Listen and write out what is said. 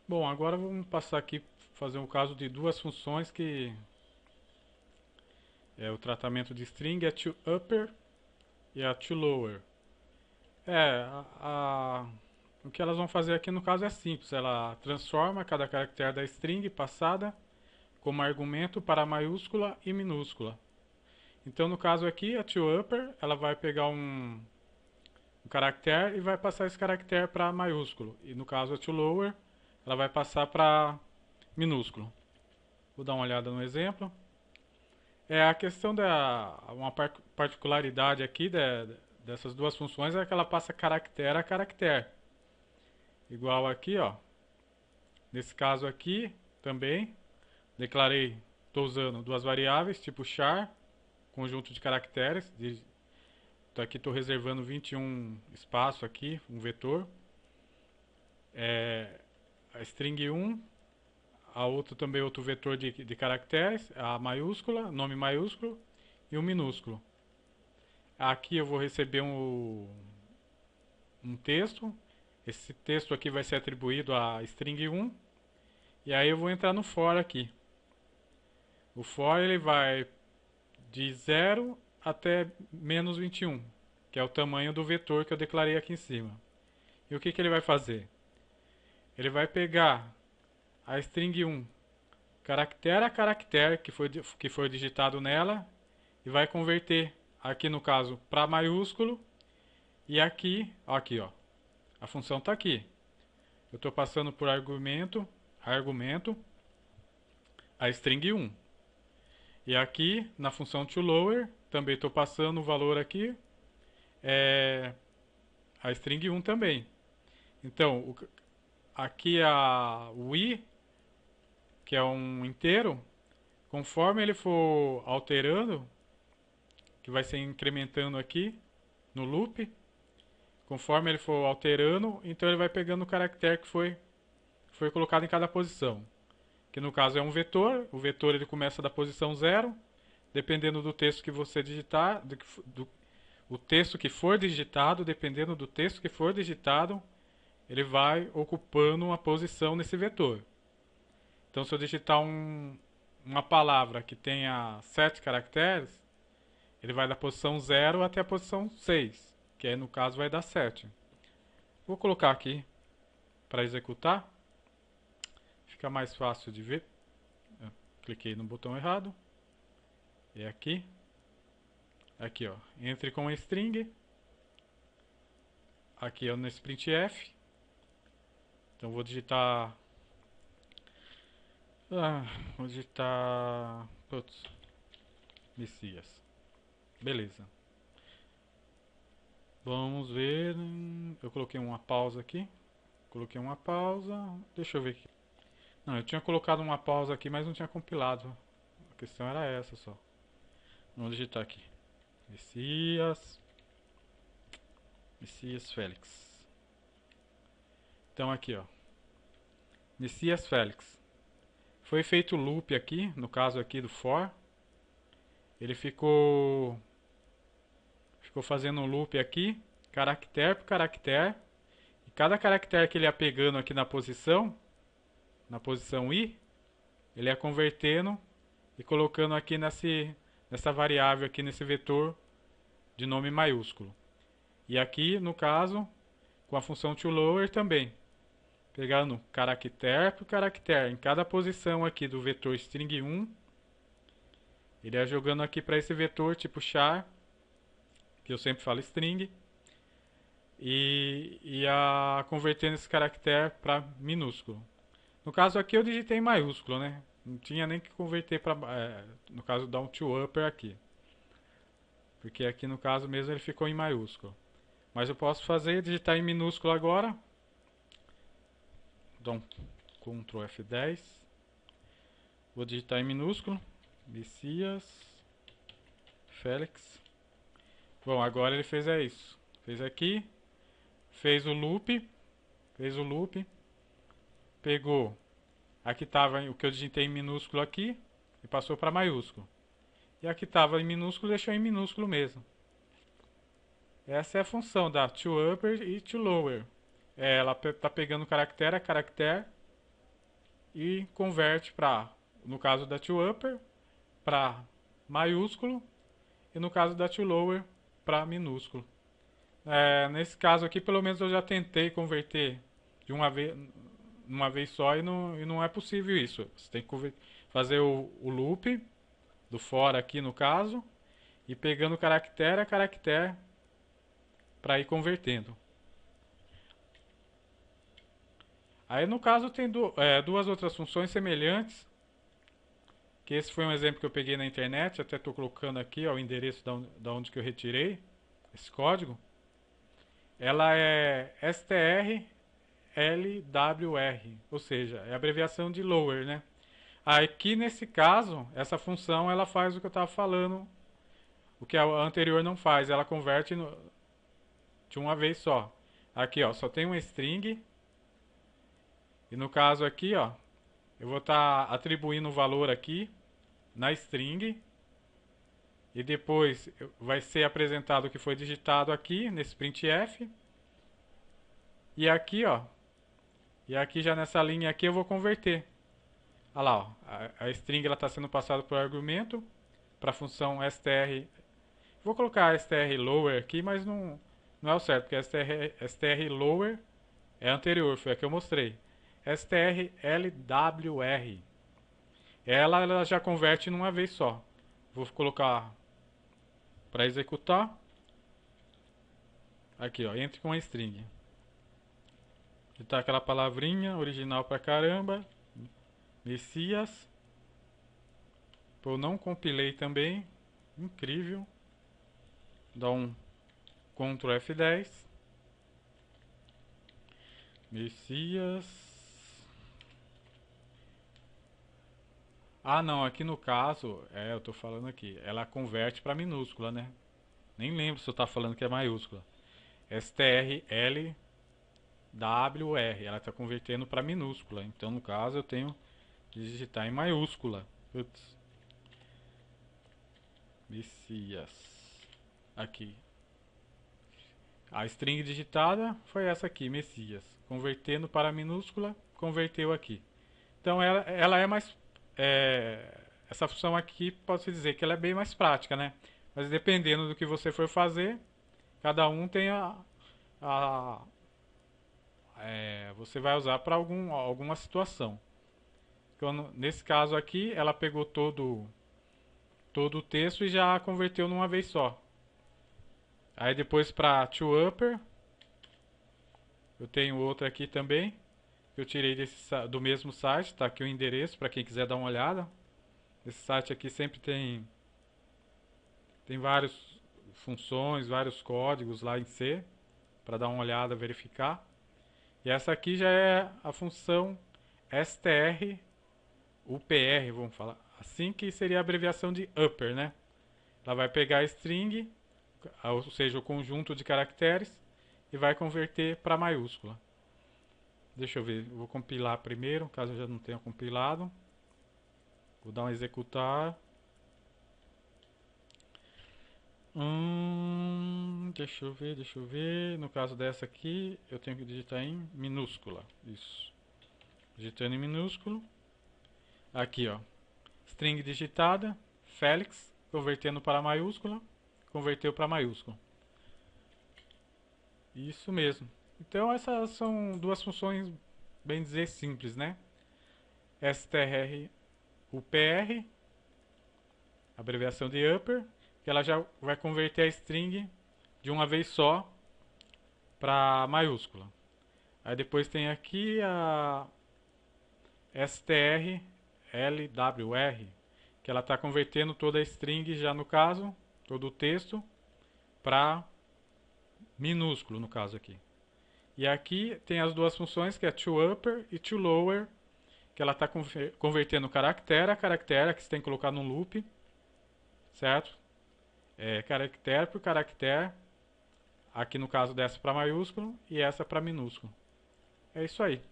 Bom, agora vamos passar aqui fazer um caso de duas funções que é o tratamento de string é toUpper e a toLower. O que elas vão fazer aqui no caso é simples, ela transforma cada caractere da string passada como argumento para maiúscula e minúscula. Então no caso aqui a toUpper ela vai pegar um caractere e vai passar esse caractere para maiúsculo. E no caso a toLower ela vai passar para minúsculo. Vou dar uma olhada no exemplo. A questão da uma particularidade aqui dessas duas funções é que ela passa caractere a caractere. Igual aqui, ó. Nesse caso aqui, também, declarei, estou usando duas variáveis, tipo char, conjunto de caracteres. Então aqui estou reservando 21 espaço aqui, um vetor. A string 1, a outro também outro vetor de caracteres, a maiúscula, nome maiúsculo e um minúsculo. Aqui eu vou receber um texto. Esse texto aqui vai ser atribuído a string 1. E aí eu vou entrar no for aqui. O for ele vai de 0 até menos 21, que é o tamanho do vetor que eu declarei aqui em cima. E o que, que ele vai fazer? Ele vai pegar a string 1, caractere a caractere que foi digitado nela, e vai converter aqui no caso para maiúsculo. E aqui ó, a função está aqui. Eu estou passando por argumento a string 1. E aqui na função toLower também estou passando o valor aqui a string 1 também. Então aqui o i, que é um inteiro, conforme ele for alterando, que vai ser incrementando aqui no loop, conforme ele for alterando, então ele vai pegando o caractere que foi colocado em cada posição. Que no caso é um vetor, o vetor ele começa da posição 0, dependendo do texto que você digitar, o texto que for digitado, dependendo do texto que for digitado, ele vai ocupando uma posição nesse vetor. Então se eu digitar uma palavra que tenha 7 caracteres, ele vai da posição 0 até a posição 6, que aí no caso vai dar 7. Vou colocar aqui para executar, fica mais fácil de ver. Eu cliquei no botão errado. E aqui ó, entre com a string, aqui é nesse printf. Então vou digitar, vou digitar, putz, Messias. Beleza. Vamos ver, eu coloquei uma pausa aqui. Coloquei uma pausa, deixa eu ver aqui. Não, eu tinha colocado uma pausa aqui, mas não tinha compilado. A questão era essa só. Vamos digitar aqui. Messias Félix. Então aqui, ó. Messias Félix. Foi feito o loop aqui, no caso aqui do for. Ele ficou fazendo um loop aqui, caractere por caractere. E cada caractere que ele ia pegando aqui na posição i, ele ia convertendo e colocando aqui nessa variável aqui nesse vetor de nome maiúsculo. E aqui, no caso, com a função toLower também. Pegando caractere por caractere em cada posição aqui do vetor string 1, ele ia jogando aqui para esse vetor tipo char, que eu sempre falo string, e ia convertendo esse caractere para minúsculo. No caso aqui eu digitei em maiúsculo, né? Não tinha nem que converter para, no caso, dar um toUpper aqui. Porque aqui no caso mesmo ele ficou em maiúsculo. Mas eu posso digitar em minúsculo agora. Dá um Ctrl F10. Vou digitar em minúsculo. Messias Félix. Bom, agora ele fez isso. Fez aqui. Fez o loop. Pegou. Aqui estava o que eu digitei em minúsculo aqui. E passou para maiúsculo. E aqui estava em minúsculo, deixou em minúsculo mesmo. Essa é a função da toUpper e toLower. Ela está pegando caractere a caractere e converte para, no caso da to upper, para maiúsculo e no caso da to lower para minúsculo. Nesse caso aqui, pelo menos eu já tentei converter de uma vez só e não é possível isso. Você tem que fazer o loop do for aqui no caso e pegando caractere a caractere para ir convertendo. Aí no caso tem duas outras funções semelhantes, que esse foi um exemplo que eu peguei na internet, até estou colocando aqui ó, o endereço da onde que eu retirei esse código. Ela é strlwr, ou seja, é a abreviação de lower, né? Aqui nesse caso, essa função ela faz o que eu estava falando, o que a anterior não faz, ela converte de uma vez só. Aqui ó, só tem uma string, e no caso aqui ó, eu vou estar atribuindo o valor aqui na string, e depois vai ser apresentado o que foi digitado aqui nesse printf, e aqui ó, e aqui já nessa linha aqui eu vou converter. Olha lá, ó, a string está sendo passada por argumento para a função str. Vou colocar str lower aqui, mas não é o certo, porque str lower é anterior, foi a que eu mostrei. Str lwr. Ela já converte numa vez só. Vou colocar para executar. Aqui, ó, entre com a string. Digitar aquela palavrinha original pra caramba. Messias. Eu não compilei também. Incrível. Dá um Ctrl F10. Messias. Ah, não, aqui no caso, eu tô falando aqui, ela converte para minúscula, né? Nem lembro se eu tá falando que é maiúscula. strlwr, ela está convertendo para minúscula. Então, no caso, eu tenho que digitar em maiúscula. Putz. Messias. Aqui. A string digitada foi essa aqui, Messias. Convertendo para minúscula, converteu aqui. Então, ela é mais... essa função aqui, pode-se dizer que ela é bem mais prática, né? Mas dependendo do que você for fazer, cada um tem você vai usar para alguma situação. Então, nesse caso aqui, ela pegou todo o texto e já converteu numa vez só. Aí depois para to upper, eu tenho outra aqui também, que eu tirei do mesmo site, tá aqui o endereço para quem quiser dar uma olhada. Esse site aqui sempre tem várias funções, vários códigos lá em C, para dar uma olhada, verificar. E essa aqui já é a função strupr, vamos falar assim, que seria a abreviação de upper, né? Ela vai pegar a string, ou seja, o conjunto de caracteres, e vai converter para maiúscula. Deixa eu ver, eu vou compilar primeiro, caso eu já não tenha compilado. Vou dar um executar. Deixa eu ver. No caso dessa aqui, eu tenho que digitar em minúscula. Isso. Digitando em minúsculo. Aqui, ó. String digitada. Félix. Convertendo para maiúscula. Converteu para maiúscula. Isso mesmo. Então, essas são duas funções, bem dizer, simples, né? strupr, abreviação de upper, que ela já vai converter a string de uma vez só para maiúscula. Aí depois tem aqui a strlwr, que ela está convertendo toda a string, já no caso, todo o texto, para minúsculo, no caso aqui. E aqui tem as duas funções, que é to upper e to lower, que ela está convertendo caractere a caractere, que você tem que colocar no loop, certo? Caractere por caractere, aqui no caso dessa para maiúsculo e essa para minúsculo. É isso aí.